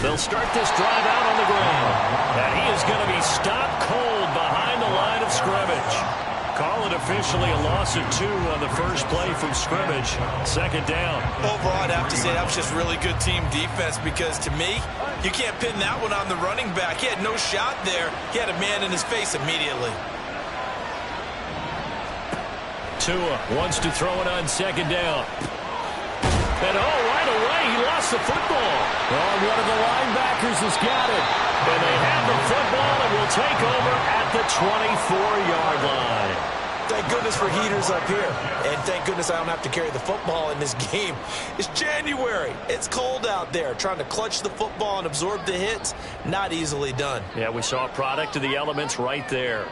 They'll start this drive out on the ground. And he is going to be stopped cold behind the line of scrimmage. Call it officially a loss of 2 on the first play from scrimmage. Second down. Overall, I'd have to say that was just really good team defense because, to me, you can't pin that one on the running back. He had no shot there. He had a man in his face immediately. Tua wants to throw it on second down. And, right away, he lost the football. Oh, one of the linebackers has got it. And they have the football and will take over at the 24-yard line. Thank goodness for heaters up here. And thank goodness I don't have to carry the football in this game. It's January. It's cold out there. Trying to clutch the football and absorb the hits, not easily done. Yeah, we saw a product of the elements right there.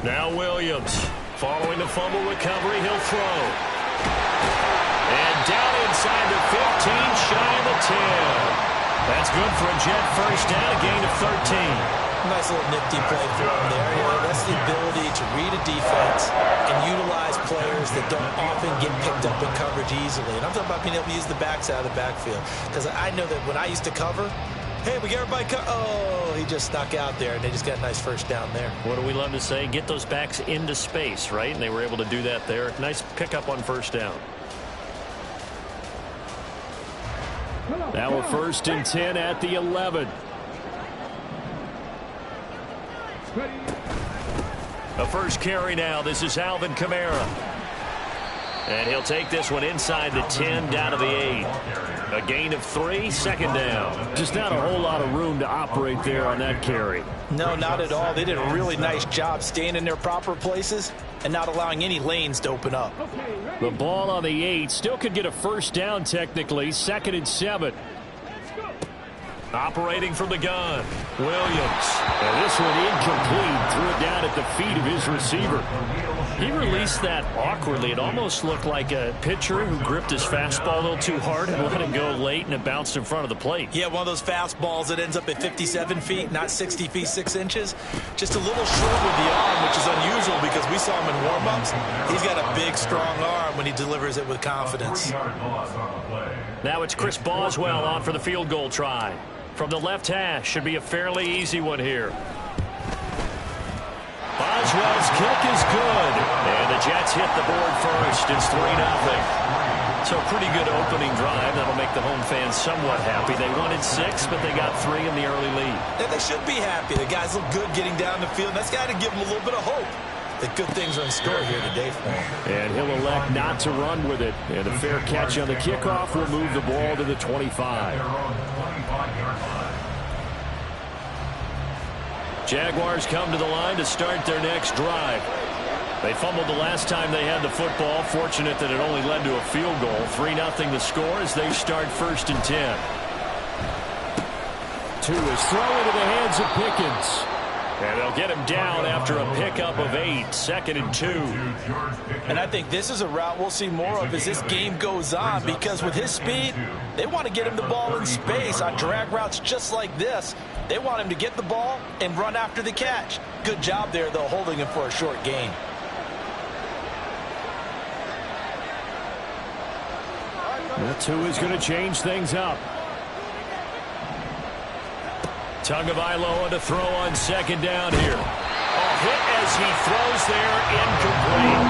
Now Williams, following the fumble recovery, he'll throw. And down inside the 15, shy of the 10. That's good for a Jet first down, a gain of 13. Nice little nifty play for him there. You know, that's the ability to read a defense and utilize players that don't often get picked up in coverage easily. And I'm talking about being able to use the backs out of the backfield. Because I know that when I used to cover, hey, we got everybody he just snuck out there, and they just got a nice first down there. What do we love to say? Get those backs into space, right? And they were able to do that there. Nice pickup on first down. Now a 1st and 10 at the 11. The first carry now. This is Alvin Kamara. And he'll take this one inside the 10 down to the 8. A gain of 3, second down. Just not a whole lot of room to operate there on that carry. No, not at all. They did a really nice job staying in their proper places and not allowing any lanes to open up. The ball on the 8 still could get a first down technically. 2nd and 7. Operating from the gun, Williams. And this one incomplete. Threw it down at the feet of his receiver. He released that awkwardly. It almost looked like a pitcher who gripped his fastball a little too hard and let it go late, and it bounced in front of the plate. Yeah, one of those fastballs that ends up at 57 feet, not 60 feet, 6 inches. Just a little short with the arm, which is unusual because we saw him in warm-ups. He's got a big, strong arm when he delivers it with confidence. Now it's Chris Boswell on for the field goal try. From the left hash, should be a fairly easy one here. Boswell's kick is good. And the Jets hit the board first. It's 3-0. So pretty good opening drive. That'll make the home fans somewhat happy. They wanted 6, but they got 3 in the early lead. And they should be happy. The guys look good getting down the field. That's got to give them a little bit of hope that good things are in store here today for him. And he'll elect not to run with it. And a fair catch on the kickoff will move the ball to the 25. Jaguars come to the line to start their next drive. They fumbled the last time they had the football. Fortunate that it only led to a field goal. 3-0 the score as they start 1st and 10. 2 is thrown into the hands of Pickens. And they'll get him down after a pickup of 8. 2nd and 2. And I think this is a route we'll see more of as this game goes on, because with his speed, they want to get him the ball in space on drag routes just like this. They want him to get the ball and run after the catch. Good job there, though, holding him for a short gain. That 2 is going to change things up. Tagovailoa to throw on 2nd down here. Hit as he throws there, incomplete.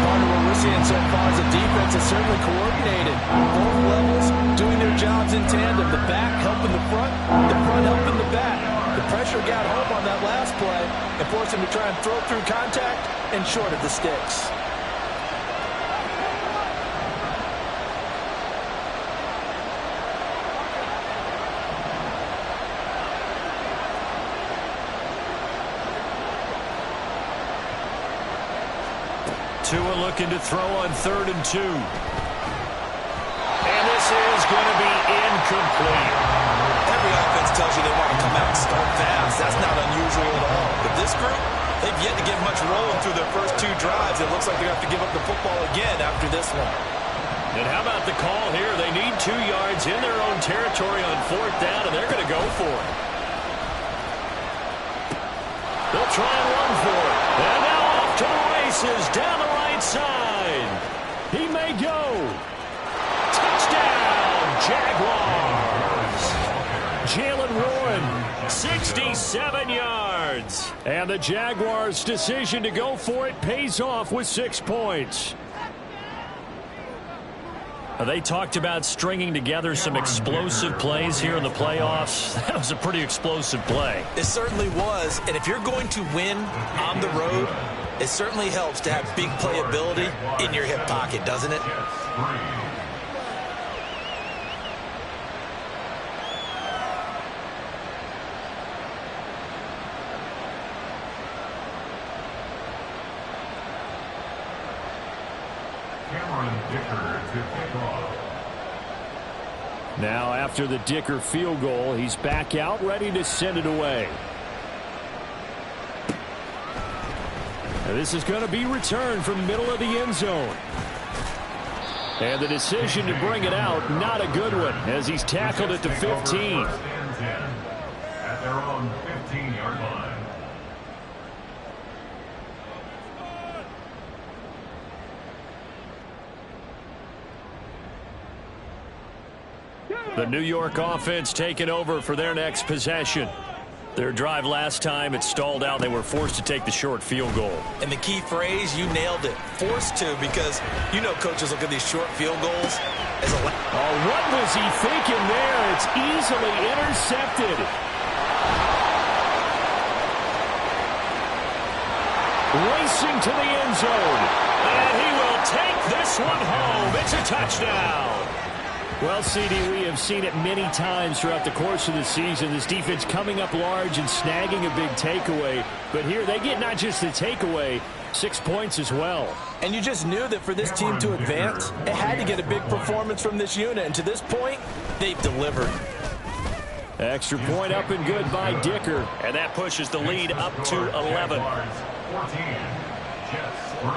Part of what we're seeing so far is the defense is certainly coordinated. Both levels doing their jobs in tandem. The back helping the front helping the back. The pressure got home on that last play and forced him to try and throw through contact and short of the sticks. Tua looking to throw on 3rd and 2. And this is going to be incomplete. Every offense tells you they want to come out and start fast. That's not unusual at all. But this group, they've yet to get much rolling through their first 2 drives. It looks like they're going to have to give up the football again after this one. And how about the call here? They need 2 yards in their own territory on 4th down, and they're going to go for it. They'll try and run for it. And now off to the races down the right side. He may go. Touchdown, Jaguars. Jalen Warren, 67 yards. And the Jaguars' decision to go for it pays off with 6 points. They talked about stringing together some explosive plays here in the playoffs. That was a pretty explosive play. It certainly was. And if you're going to win on the road, it certainly helps to have big playability in your hip pocket, doesn't it? Now after the Dicker field goal, he's back out ready to send it away. And this is going to be returned from middle of the end zone. And the decision to bring it out, not a good one, as he's tackled at the 15. At their own 15-yard line. The New York offense taking over for their next possession. Their drive last time, it stalled out. They were forced to take the short field goal. And the key phrase, you nailed it. Forced to, because you know coaches look at these short field goals as a... Oh, what was he thinking there? It's easily intercepted. Racing to the end zone. And he will take this one home. It's a touchdown. Well, CD, we have seen it many times throughout the course of the season. This defense coming up large and snagging a big takeaway. But here they get not just the takeaway, 6 points as well. And you just knew that for this team to advance, it had to get a big performance from this unit. And to this point, they've delivered. Extra point up and good by Dicker. And that pushes the lead up to 11. 14, Jets 3.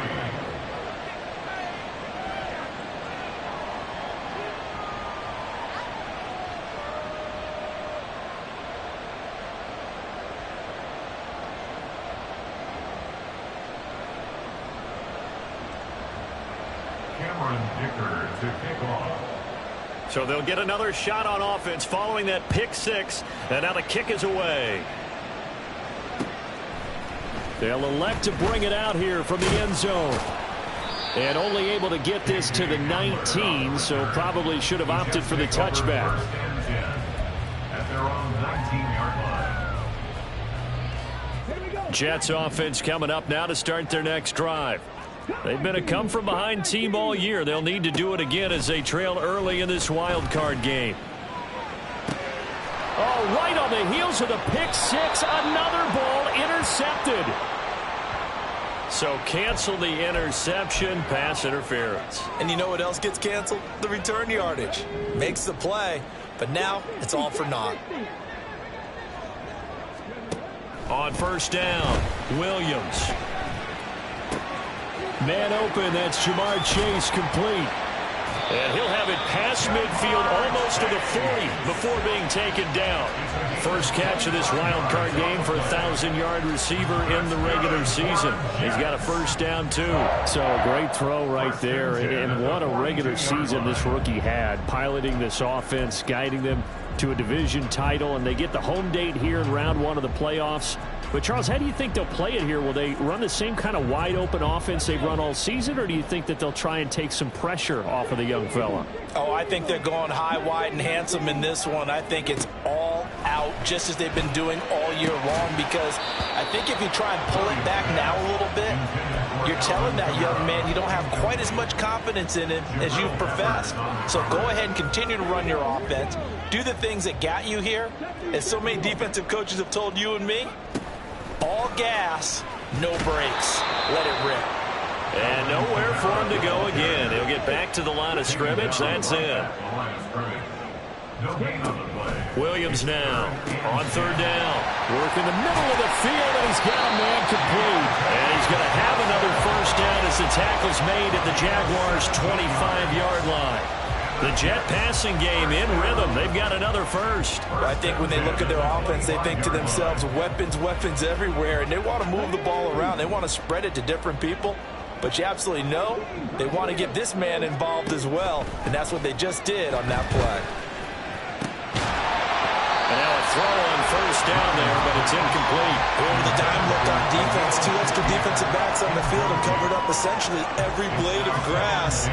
So they'll get another shot on offense following that pick six. And now the kick is away. They'll elect to bring it out here from the end zone. And only able to get this to the 19, so probably should have opted for the touchback. At their own 19-yard line. Jets offense coming up now to start their next drive. They've been a come-from-behind team all year. They'll need to do it again as they trail early in this wild card game. Oh, right on the heels of the pick six, another ball intercepted. So cancel the interception, pass interference. And you know what else gets canceled? The return yardage. Makes the play, but now it's all for naught. On first down, Williams. Man open, that's Jamar Chase complete. And he'll have it past midfield almost to the 40 before being taken down. First catch of this wild card game for a 1,000-yard receiver in the regular season. He's got a first down, too. So a great throw right there. And what a regular season this rookie had, piloting this offense, guiding them to a division title. And they get the home date here in round one of the playoffs. But, Charles, how do you think they'll play it here? Will they run the same kind of wide-open offense they've run all season, or do you think that they'll try and take some pressure off of the young fella? Oh, I think they're going high, wide, and handsome in this one. I think it's all out, just as they've been doing all year long, because I think if you try and pull it back now a little bit, you're telling that young man you don't have quite as much confidence in him as you've professed. So go ahead and continue to run your offense. Do the things that got you here. As so many defensive coaches have told you and me, all gas, no brakes. Let it rip. And nowhere for him to go again. He'll get back to the line of scrimmage. That's it. Williams now on third down. Work in the middle of the field, and he's got a man complete. And he's going to have another first down as the tackle's made at the Jaguars' 25-yard line. The Jet passing game in rhythm. They've got another first. I think when they look at their offense, they think to themselves, weapons, weapons everywhere, and they want to move the ball around. They want to spread it to different people. But you absolutely know they want to get this man involved as well, and that's what they just did on that play. And now a throw on first down there, but it's incomplete. Over the dime look on defense. 2 extra defensive backs on the field and covered up essentially every blade of grass.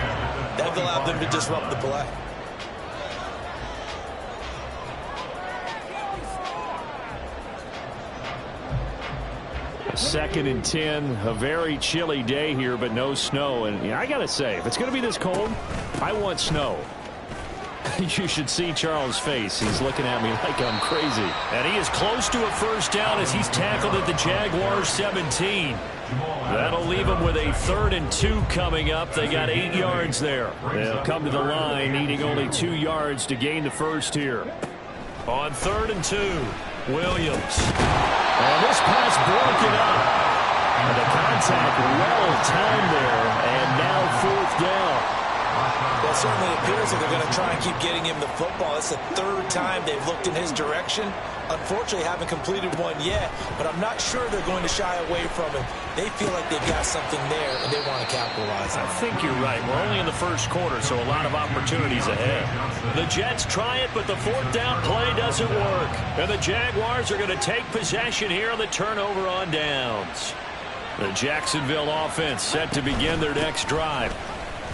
That allowed them to disrupt the play. Second and 10, a very chilly day here, but no snow. And I got to say, if it's going to be this cold, I want snow. You should see Charles' face. He's looking at me like I'm crazy. And he is close to a first down as he's tackled at the Jaguars 17. That'll leave them with a 3rd and 2 coming up. They got 8 yards there. They'll come to the line needing only 2 yards to gain the first here. On 3rd and 2, Williams. And this pass broken up. And the contact well timed there. And now 4th down. Well, it certainly appears that they're going to try and keep getting him the football. It's the 3rd time they've looked in his direction. Unfortunately, haven't completed one yet, but I'm not sure they're going to shy away from him. They feel like they've got something there, and they want to capitalize on it. I think you're right. We're only in the first quarter, so a lot of opportunities ahead. The Jets try it, but the 4th down play doesn't work. And the Jaguars are going to take possession here on the turnover on downs. The Jacksonville offense set to begin their next drive.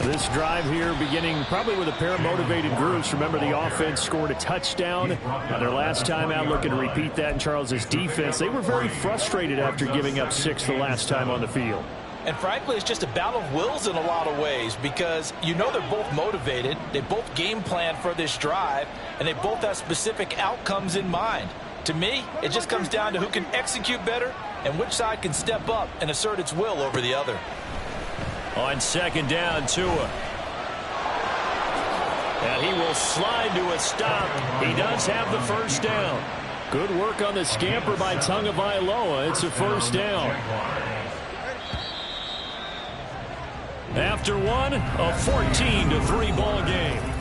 This drive here beginning probably with a pair of motivated groups. Remember, the offense scored a touchdown their last time out. Looking to repeat that in Charles's defense. They were very frustrated after giving up 6 the last time on the field. And frankly, it's just a battle of wills in a lot of ways because you know they're both motivated. They both game plan for this drive, and they both have specific outcomes in mind. To me, it just comes down to who can execute better and which side can step up and assert its will over the other. On 2nd down, Tua. And he will slide to a stop. He does have the first down. Good work on the scamper by Tagovailoa. It's a first down. After one, a 14-3 ball game.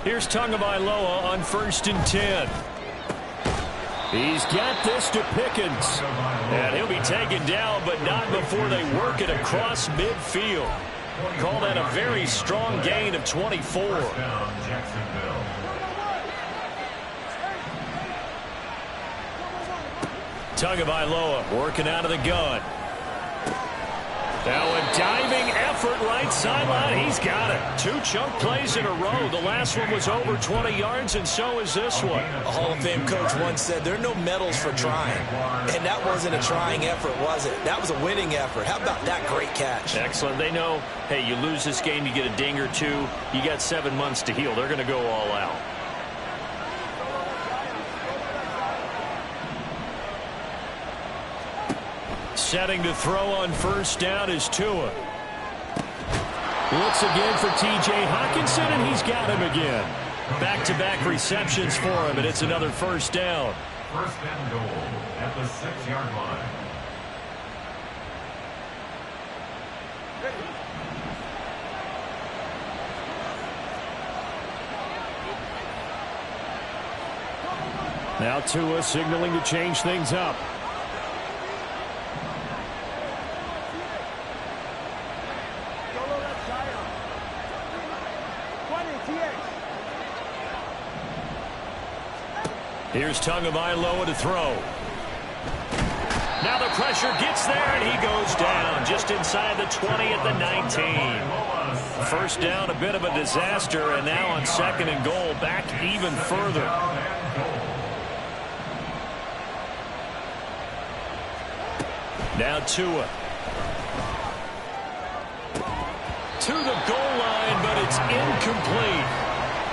Here's Tagovailoa on 1st and 10. He's got this to Pickens. And he'll be taken down, but not before they work it across midfield. Call that a very strong gain of 24. Tagovailoa working out of the gun. Now a diving effort right sideline. He's got it. 2 chunk plays in a row. The last one was over 20 yards, and so is this one. A Hall of Fame coach once said there are no medals for trying. And that wasn't a trying effort, was it? That was a winning effort. How about that great catch? Excellent. They know, hey, you lose this game, you get a ding or 2. You got 7 months to heal. They're going to go all out. Setting to throw on 1st down is Tua. Looks again for T.J. Hockenson, and he's got him again. Back-to-back receptions for him, and it's another first down. 1st and goal at the 6-yard line. Now Tua signaling to change things up. Here's Tagovailoa to throw. Now the pressure gets there, and he goes down just inside the 20 at the 19. First down, a bit of a disaster, and now on 2nd and goal, back even further. Now Tua. To the goal line, but it's incomplete.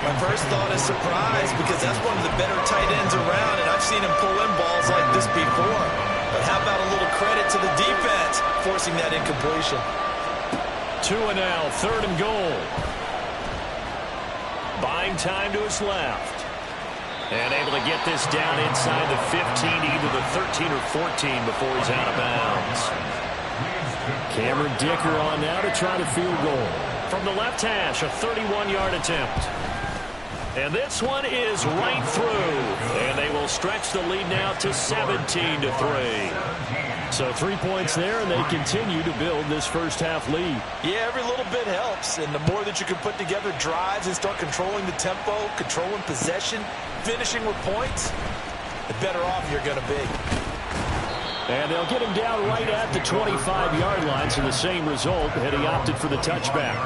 My first thought is surprise because that's one of the better tight ends around, and I've seen him pull in balls like this before. But how about a little credit to the defense forcing that incompletion? Tua now, 3rd and goal. Buying time to his left. And able to get this down inside the 15, either the 13 or 14 before he's out of bounds. Cameron Dicker on now to try to field goal. From the left hash, a 31-yard attempt. And this one is right through. And they will stretch the lead now to 17-3. So 3 points there, and they continue to build this first half lead. Yeah, every little bit helps. And the more that you can put together drives and start controlling the tempo, controlling possession, finishing with points, the better off you're going to be. And they'll get him down right at the 25-yard line, so the same result, had he opted for the touchback.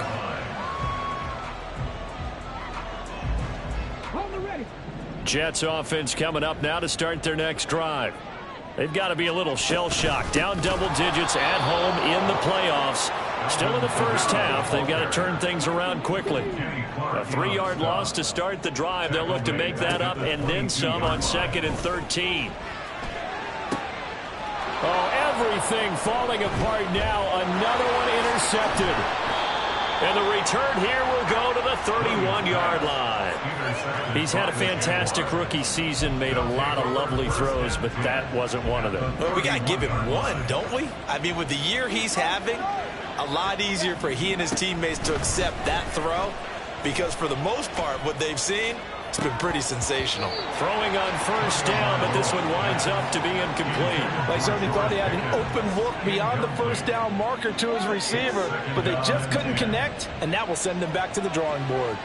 Jets offense coming up now to start their next drive. They've got to be a little shell-shocked. Down double digits at home in the playoffs. Still in the first half. They've got to turn things around quickly. A 3-yard loss to start the drive. They'll look to make that up and then some on 2nd and 13. Oh, everything falling apart now. Another one intercepted. And the return here will go to the 31-yard line. He's had a fantastic rookie season, made a lot of lovely throws, but that wasn't one of them. Well, we got to give him one, don't we? I mean, with the year he's having, a lot easier for he and his teammates to accept that throw, because for the most part, what they've seen, it's been pretty sensational. Throwing on first down, but this one winds up to be incomplete. They certainly thought he had an open look beyond the first down marker to his receiver, but they just couldn't connect, and that will send them back to the drawing board.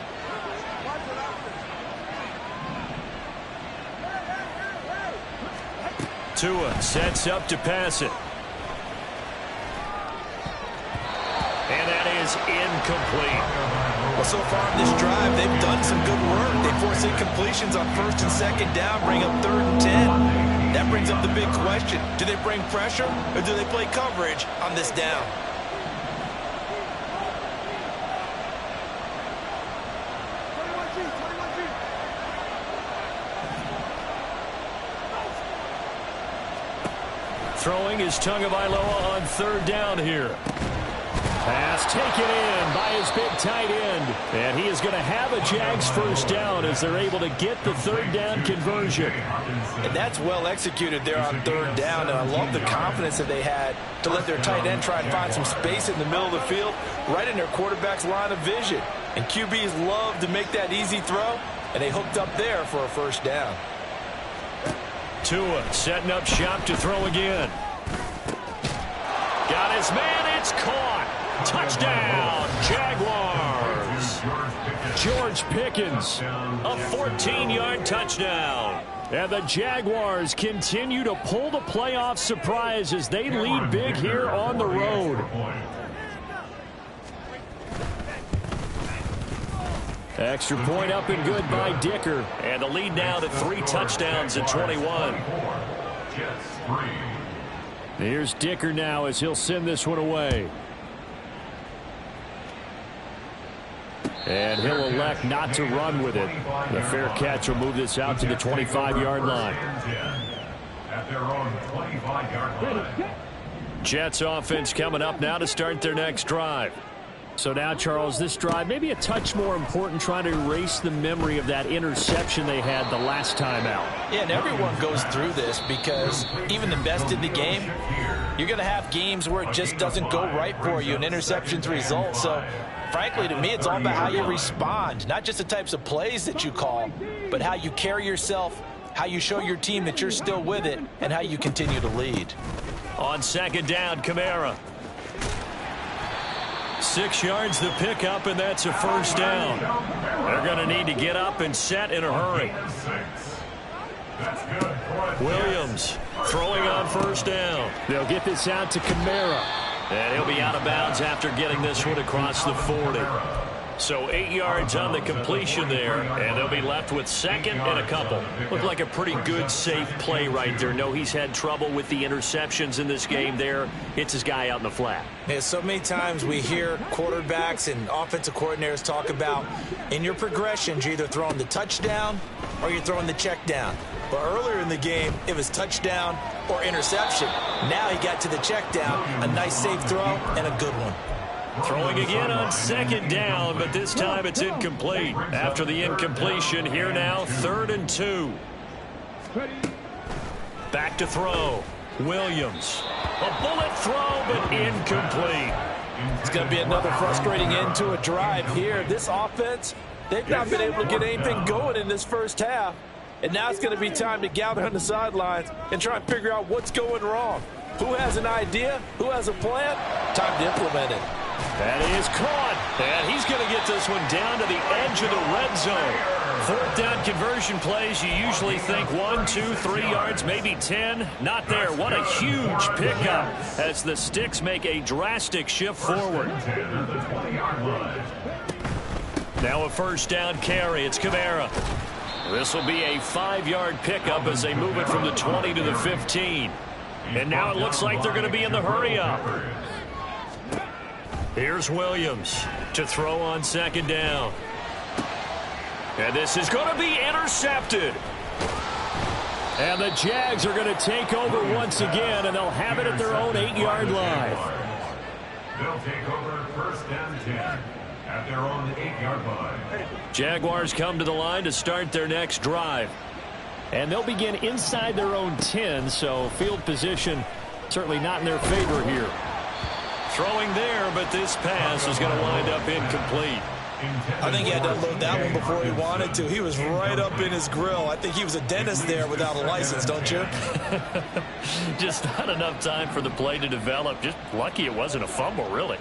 Tua sets up to pass it. And that is incomplete. Well, so far in this drive, they've done some good work. They force incompletions on 1st and 2nd down, bring up 3rd and 10. That brings up the big question. Do they bring pressure or do they play coverage on this down? Throwing is Tagovailoa on 3rd down here. Pass taken in by his big tight end. And he is going to have a Jags first down as they're able to get the 3rd down conversion. And that's well executed there on 3rd down. And I love the confidence that they had to let their tight end try and find some space in the middle of the field, right in their quarterback's line of vision. And QBs love to make that easy throw, and they hooked up there for a first down. Tua setting up shop to throw again. Got his man. It's caught. Touchdown, Jaguars. George Pickens, a 14-yard touchdown. And the Jaguars continue to pull the playoff surprise as they lead big here on the road. Extra point up and good by Dicker. And the lead now to 3 touchdowns at 21. Here's Dicker now as he'll send this one away. And he'll elect not to run with it. The fair catch will move this out to the 25-yard line. At their own 25-yard line. Jets offense coming up now to start their next drive. So now, Charles, this drive maybe a touch more important, trying to erase the memory of that interception they had the last time out. Yeah, and everyone goes through this because even the best in the game, you're going to have games where it just doesn't go right for you, and interceptions result. So, frankly, to me, it's all about how you respond, not just the types of plays that you call, but how you carry yourself, how you show your team that you're still with it, and how you continue to lead. On 2nd down, Kamara. 6 yards the pickup, and that's a first down. They're going to need to get up and set in a hurry. Williams throwing on first down. They'll get this out to Kamara. And he'll be out of bounds after getting this one across the 40. So 8 yards on the completion there, and they'll be left with 2nd and a couple. Looked like a pretty good, safe play right there. No, he's had trouble with the interceptions in this game there. Hits his guy out in the flat. Yeah, so many times we hear quarterbacks and offensive coordinators talk about in your progressions, you're either throwing the touchdown or you're throwing the check down. But earlier in the game, it was touchdown or interception. Now he got to the check down, a nice safe throw, and a good one. Throwing again on second down, but this time it's incomplete. After the incompletion, here now, 3rd and 2. Back to throw. Williams. A bullet throw, but incomplete. It's going to be another frustrating end to a drive here. This offense, they've not been able to get anything going in this first half. And now it's going to be time to gather on the sidelines and try and figure out what's going wrong. Who has an idea? Who has a plan? Time to implement it. That is caught. And he's going to get this one down to the edge of the red zone. 4th down conversion plays, you usually think 1, 2, 3 yards, maybe 10. Not there. What a huge pickup as the Sticks make a drastic shift forward. Now a 1st down carry. It's Kamara. This will be a 5-yard pickup as they move it from the 20 to the 15. And now it looks like they're going to be in the hurry-up. Here's Williams to throw on 2nd down. And this is going to be intercepted. And the Jags are going to take over once again, and they'll have it at their own 8-yard line. They'll take over 1st and 10 at their own 8-yard line. Jaguars come to the line to start their next drive. And they'll begin inside their own 10, so field position certainly not in their favor here. Throwing there, but this pass is going to wind up incomplete. I think he had to unload that one before he wanted to. He was right up in his grill. I think he was a dentist there without a license, don't you? Just not enough time for the play to develop. Just lucky it wasn't a fumble, really.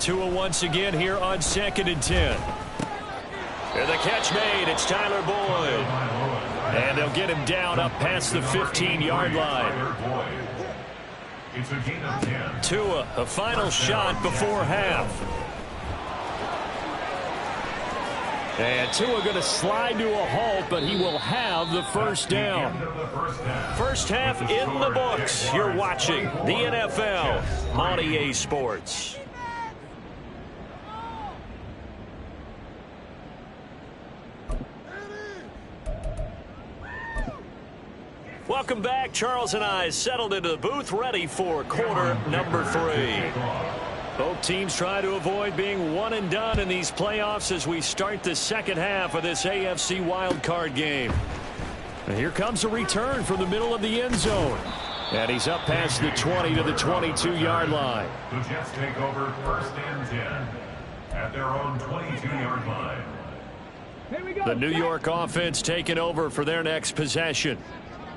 Tua once again here on 2nd and 10. And the catch made. It's Tyler Boyd. And they'll get him down up past the 15-yard line. It's a gain of 10. Tua, a final shot before half. And Tua going to slide to a halt, but he will have the 1st down. First half in the books. You're watching the NFL on EA Sports. Welcome back. Charles and I settled into the booth, ready for quarter number 3. Both teams try to avoid being one and done in these playoffs as we start the second half of this AFC wildcard game. And here comes a return from the middle of the end zone. And he's up past the 20 to the 22-yard line. The Jets take over 1st and 10 at their own 22-yard line. The New York offense taking over for their next possession.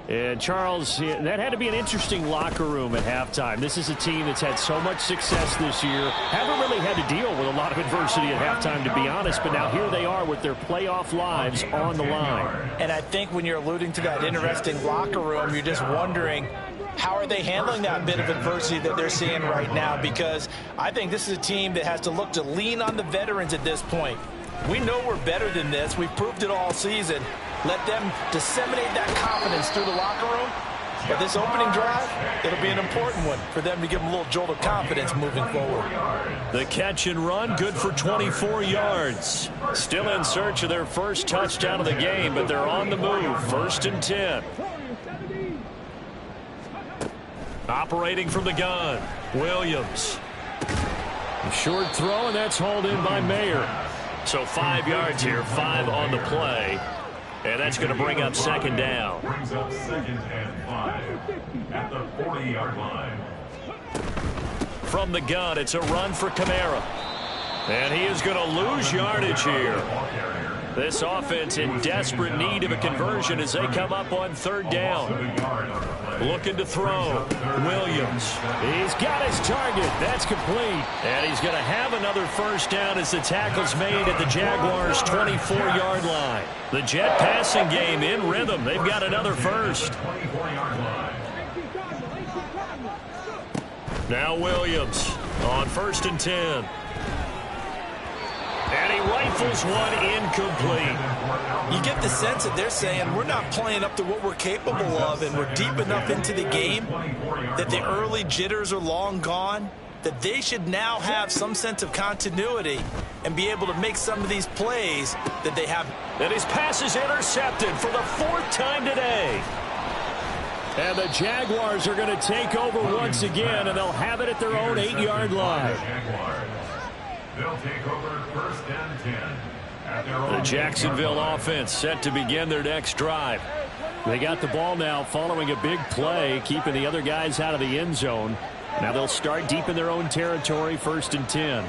And, Charles, that had to be an interesting locker room at halftime. This is a team that's had so much success this year. Haven't really had to deal with a lot of adversity at halftime, to be honest. But now here they are with their playoff lives on the line. And I think when you're alluding to that interesting locker room, you're just wondering, how are they handling that bit of adversity that they're seeing right now? Because I think this is a team that has to look to lean on the veterans at this point. We know we're better than this. We've proved it all season. Let them disseminate that confidence through the locker room. But this opening drive, it'll be an important one for them to give them a little jolt of confidence moving forward. The catch and run, good for 24 yards. Still in search of their first touchdown of the game, but they're on the move. 1st and 10. Operating from the gun, Williams. A short throw, and that's hauled in by Mayer. So 5 yards here, 5 on the play. And that's going to bring up 2nd down. Brings up 2nd and 5 at the 40-yard line. From the gun, it's a run for Kamara. And he is going to lose yardage here. This offense in desperate need of a conversion as they come up on 3rd down. Looking to throw. Williams. He's got his target. That's complete. And he's going to have another 1st down as the tackle's made at the Jaguars' 24-yard line. The Jet passing game in rhythm. They've got another 1st. Now Williams on 1st and 10. And he rifles one incomplete. You get the sense that they're saying we're not playing up to what we're capable of, and we're deep enough into the game that the early jitters are long gone, that they should now have some sense of continuity and be able to make some of these plays that they have. And his pass is intercepted for the 4th time today. And the Jaguars are going to take over once again, and they'll have it at their own 8-yard line. They'll take over first and 10. The Jacksonville offense set to begin their next drive. They got the ball now following a big play, keeping the other guys out of the end zone. Now they'll start deep in their own territory, first and 10.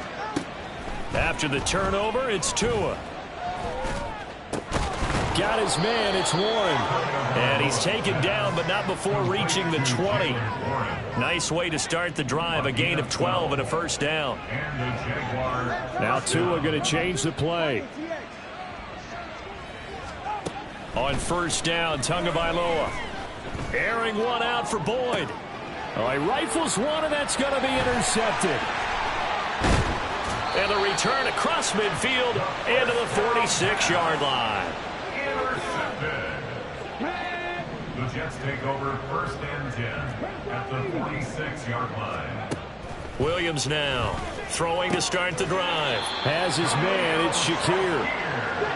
After the turnover, it's Tua. Got his man, it's Warren. And he's taken down, but not before reaching the 20. Nice way to start the drive, a gain of 12 and a first down. Now Tua going to change the play. On first down, Tagovailoa. Airing one out for Boyd. Oh, he rifles one, and that's going to be intercepted. And the return across midfield into the 46-yard line. The Jets take over first and 10 at the 46-yard line. Williams now throwing to start the drive. Has his man, it's Shakir.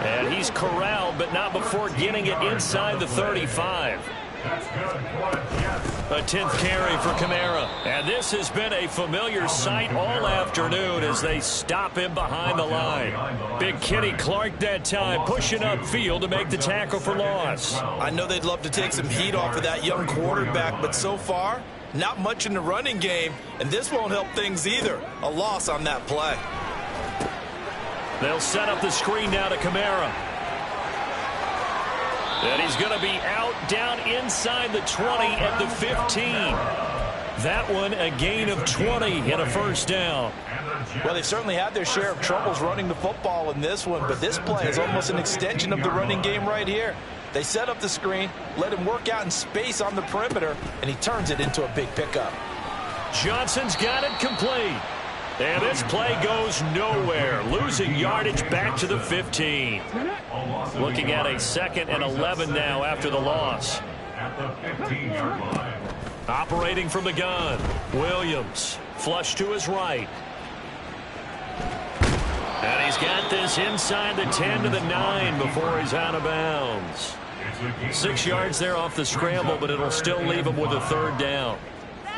And he's corralled, but not before getting it inside the 35. That's good for the Jets. A 10th carry for Kamara. And this has been a familiar sight all afternoon as they stop him behind the line. Big Kenny Clark that time pushing upfield to make the tackle for loss. I know they'd love to take some heat off of that young quarterback, but so far, not much in the running game, and this won't help things either. A loss on that play. They'll set up the screen now to Kamara. And he's going to be out down inside the 20 at the 15. That one a gain of 20 and a first down. Well, they certainly had their share of troubles running the football in this one, but this play is almost an extension of the running game right here. They set up the screen, let him work out in space on the perimeter, and he turns it into a big pickup. Johnson's got it complete. And this play goes nowhere, losing yardage back to the 15. Looking at a 2nd and 11 now after the loss. At the 15-yard line. Operating from the gun, Williams, flush to his right. And he's got this inside the 10 to the 9 before he's out of bounds. 6 yards there off the scramble, but it'll still leave him with a third down.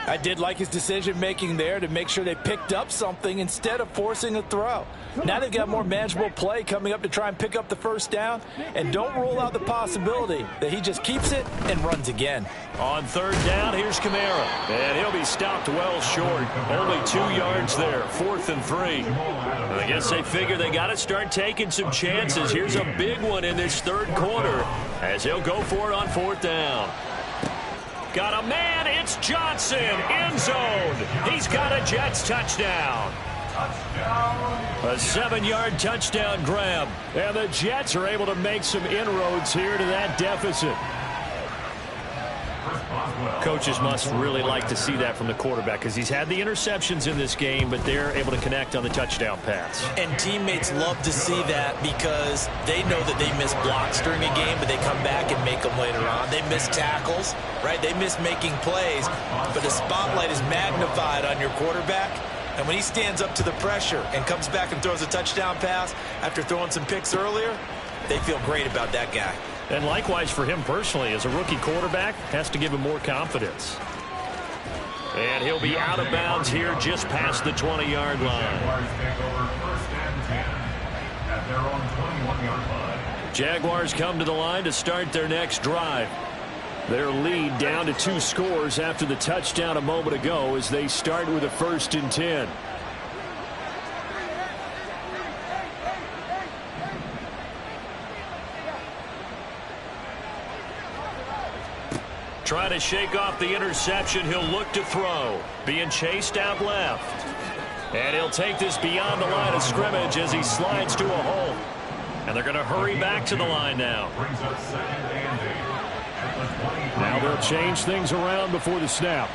I did like his decision-making there to make sure they picked up something instead of forcing a throw. Now they've got more manageable play coming up to try and pick up the first down, and don't rule out the possibility that he just keeps it and runs again. On third down, here's Kamara, and he'll be stopped well short. Only 2 yards there, 4th and 3. I guess they figure they got to start taking some chances. Here's a big one in this third quarter as he'll go for it on 4th down. Got a man, it's Johnson, end zone. He's got a Jets touchdown. A 7-yard touchdown grab. And the Jets are able to make some inroads here to that deficit. Coaches must really like to see that from the quarterback because he's had the interceptions in this game, but they're able to connect on the touchdown pass. And teammates love to see that because they know that they miss blocks during a game, but they come back and make them later on. They miss tackles, right? They miss making plays, but the spotlight is magnified on your quarterback. And when he stands up to the pressure and comes back and throws a touchdown pass after throwing some picks earlier, they feel great about that guy. And likewise for him personally, as a rookie quarterback, has to give him more confidence. And he'll be out of bounds here just past the 20-yard line. Jaguars come to the line to start their next drive. Their lead down to 2 scores after the touchdown a moment ago as they start with a 1st and 10. Trying to shake off the interception. He'll look to throw. Being chased out left. And he'll take this beyond the line of scrimmage as he slides to a hole. And they're going to hurry back to the line now. Now they'll change things around before the snap.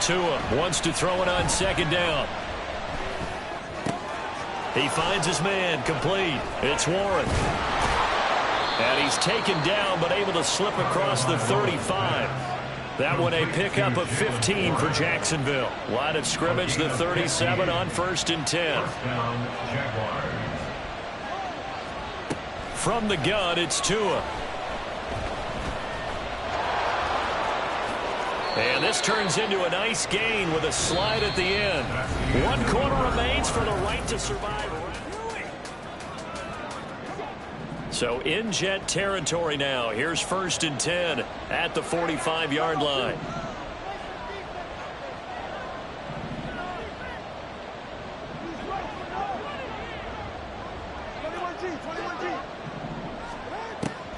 Tua wants to throw it on 2nd down. He finds his man complete. It's Warren. And he's taken down but able to slip across the 35. That one a pickup of 15 for Jacksonville. Line of scrimmage, the 37 on 1st and 10. From the gun, it's Tua. And this turns into a nice gain with a slide at the end. 1 quarter remains for the right to survive. So in Jet territory now. Here's 1st and 10 at the 45-yard line.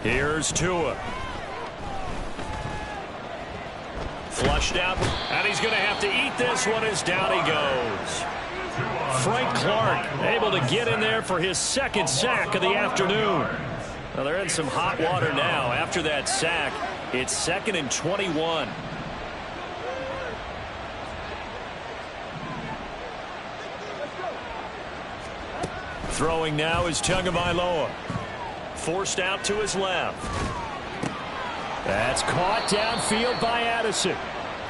Here's Tua. Flushed out, and he's going to have to eat this one as down he goes. Frank Clark able to get in there for his 2nd sack of the afternoon. Well, they're in some hot water now. After that sack, it's 2nd and 21. Throwing now is Tagovailoa. Forced out to his left. That's caught downfield by Addison.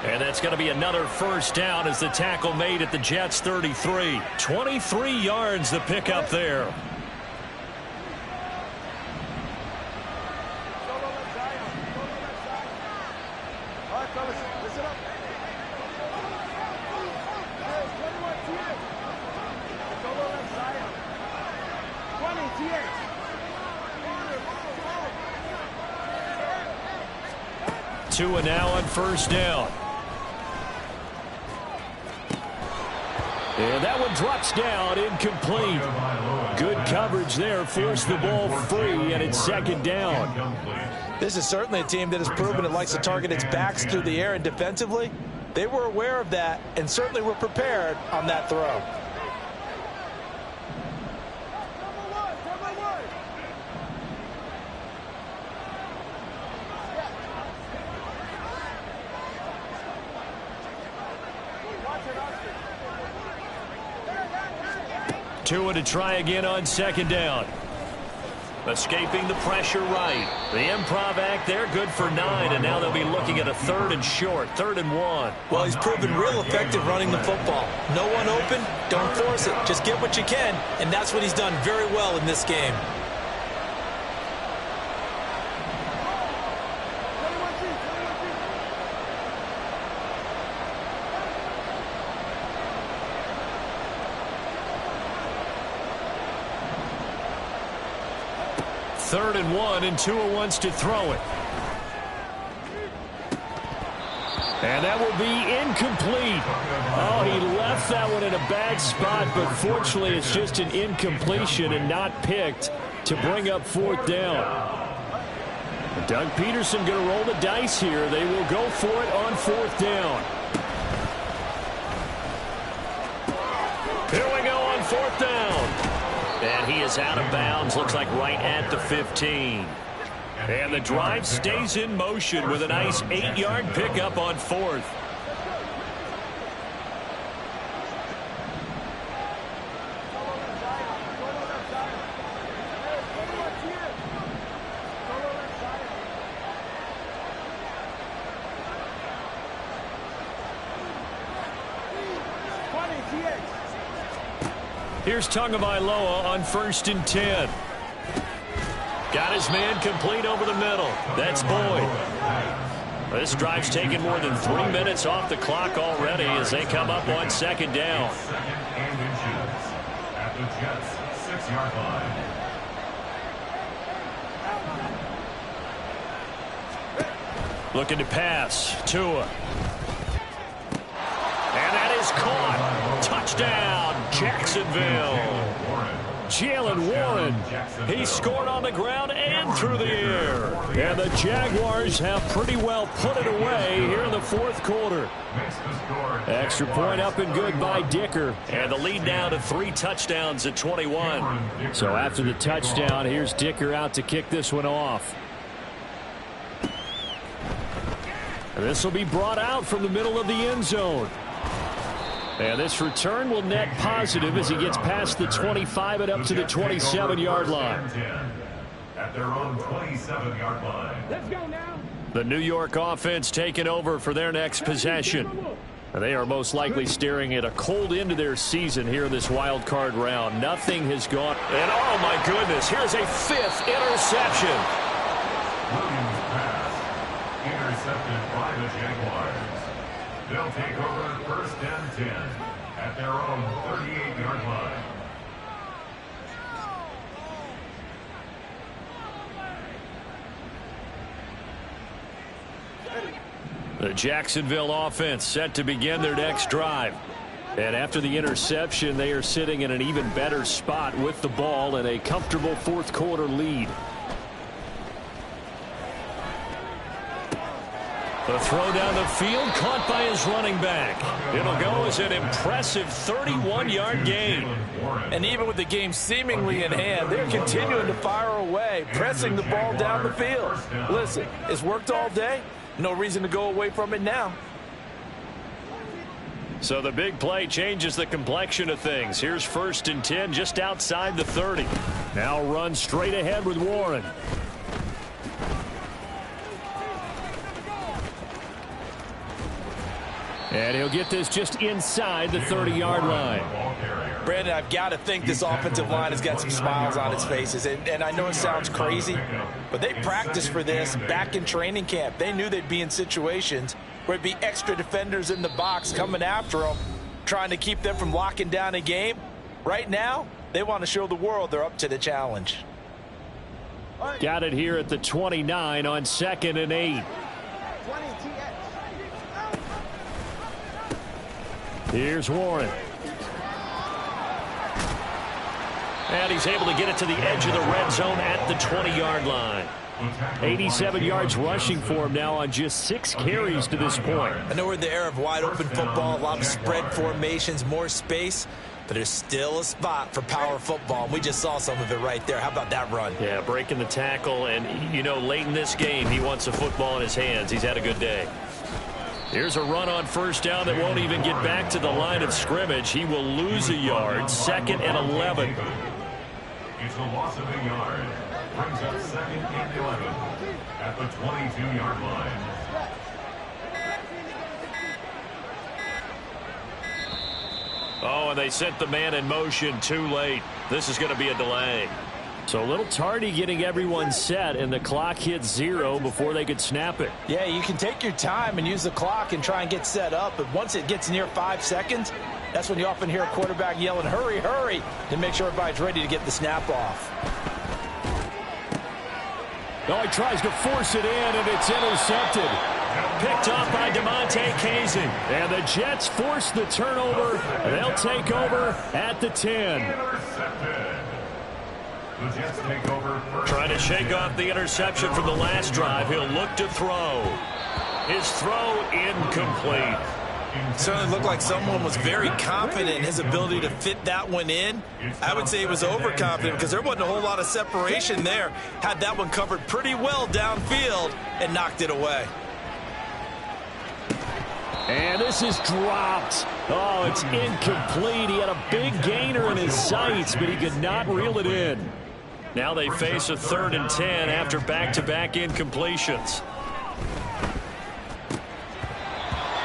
And that's going to be another 1st down as the tackle made at the Jets' 33. 23 yards the pickup there. Tua now on 1st down. And that one drops down, incomplete. Good coverage there, forced the ball free, and it's 2nd down. This is certainly a team that has proven it likes to target its backs through the air, and defensively, they were aware of that and certainly were prepared on that throw. Tua to try again on 2nd down. Escaping the pressure right. The improv act there, good for 9, and now they'll be looking at a 3rd and short, 3rd and 1. Well, he's proven real effective running the football. No one open, don't force it. Just get what you can, and that's what he's done very well in this game. Third and 1, and Tua wants to throw it. And that will be incomplete. Oh, he left that one in a bad spot, but fortunately it's just an incompletion and not picked to bring up 4th down. Doug Peterson going to roll the dice here. They will go for it on 4th down. Here we go on 4th down. And he is out of bounds, looks like right at the 15. And the drive stays in motion with a nice 8-yard pickup on 4th. Here's Tagovailoa on 1st and 10. Got his man complete over the middle. That's Boyd. This drive's taken more than 3 minutes off the clock already as they come up on 2nd down. At the Jets' 6-yard line. Looking to pass. Tua. And that is caught. Touchdown, Jacksonville. Jalen Warren. He scored on the ground and through the air. And the Jaguars have pretty well put it away here in the 4th quarter. Extra point up and good by Dicker. And the lead now to 3 touchdowns at 21. So after the touchdown, here's Dicker out to kick this one off. This will be brought out from the middle of the end zone. And this return will net positive as he gets past the 25 and up to the 27-yard line. At their own 27-yard line. Let's go now. The New York offense taking over for their next possession. They are most likely staring at a cold end to their season here in this wild card round. Nothing has gone. And oh my goodness, here's a 5th interception. intercepted by the Jaguars. They'll take over first and 10 at their own 38-yard line. The Jacksonville offense set to begin their next drive. And after the interception, they are sitting in an even better spot with the ball and a comfortable fourth quarter lead. The throw down the field, caught by his running back. It'll go as an impressive 31-yard gain. And even with the game seemingly in hand, they're continuing to fire away, pressing the ball down the field. Listen, it's worked all day. No reason to go away from it now. So the big play changes the complexion of things. Here's first and 10 just outside the 30. Now run straight ahead with Warren. And he'll get this just inside the 30-yard line. Brandon, I've got to think this offensive line has got some smiles on its faces. And I know it sounds crazy, but they practiced for this back in training camp. They knew they'd be in situations where it'd be extra defenders in the box coming after them, trying to keep them from locking down a game. Right now, they want to show the world they're up to the challenge. Got it here at the 29 on 2nd and 8. Here's Warren. And he's able to get it to the edge of the red zone at the 20-yard line. 87 yards rushing for him now on just 6 carries to this point. I know we're in the era of wide-open football, a lot of spread formations, more space, but there's still a spot for power football. We just saw some of it right there. How about that run? Yeah, breaking the tackle, and, you know, late in this game, he wants a football in his hands. He's had a good day. Here's a run on first down that won't even get back to the line of scrimmage. He will lose a yard, 2nd and 11. It's a loss of a yard. Brings up 2nd and 11 at the 22-yard line. Oh, and they sent the man in motion too late. This is going to be a delay. So a little tardy getting everyone set, and the clock hit 0 before they could snap it. Yeah, you can take your time and use the clock and try and get set up, but once it gets near 5 seconds, that's when you often hear a quarterback yelling, hurry, hurry, to make sure everybody's ready to get the snap off. Oh, he tries to force it in, and it's intercepted. Picked off by DeMonte Kazin. And the Jets force the turnover. They'll take over at the 10. Intercepted. The Jets take over first. Trying to shake off the interception from the last drive. He'll look to throw. His throw incomplete. Certainly looked like someone was very confident in his ability to fit that one in. I would say he was overconfident because there wasn't a whole lot of separation there. Had that one covered pretty well downfield and knocked it away. And this is dropped. Oh, it's incomplete. He had a big gainer in his sights, but he could not reel it in. Now they face a 3rd and 10 after back-to-back incompletions.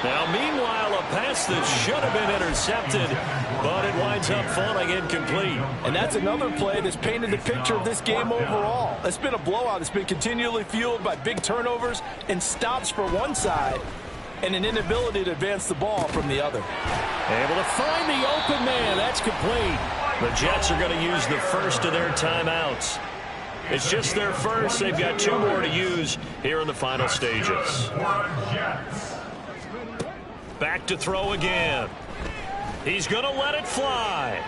Now, meanwhile, a pass that should have been intercepted, but it winds up falling incomplete. And that's another play that's painted the picture of this game overall. It's been a blowout. It's been continually fueled by big turnovers and stops for one side and an inability to advance the ball from the other. Able to find the open man. That's complete. The Jets are going to use the first of their timeouts. It's just their first. They've got 2 more to use here in the final stages. Back to throw again. He's going to let it fly.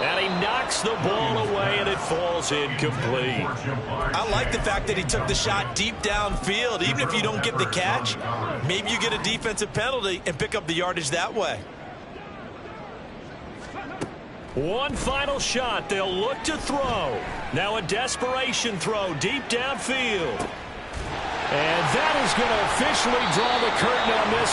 And he knocks the ball away, and it falls incomplete. I like the fact that he took the shot deep downfield. Even if you don't get the catch, maybe you get a defensive penalty and pick up the yardage that way. One final shot. They'll look to throw. Now a desperation throw deep downfield. And that is going to officially draw the curtain on this.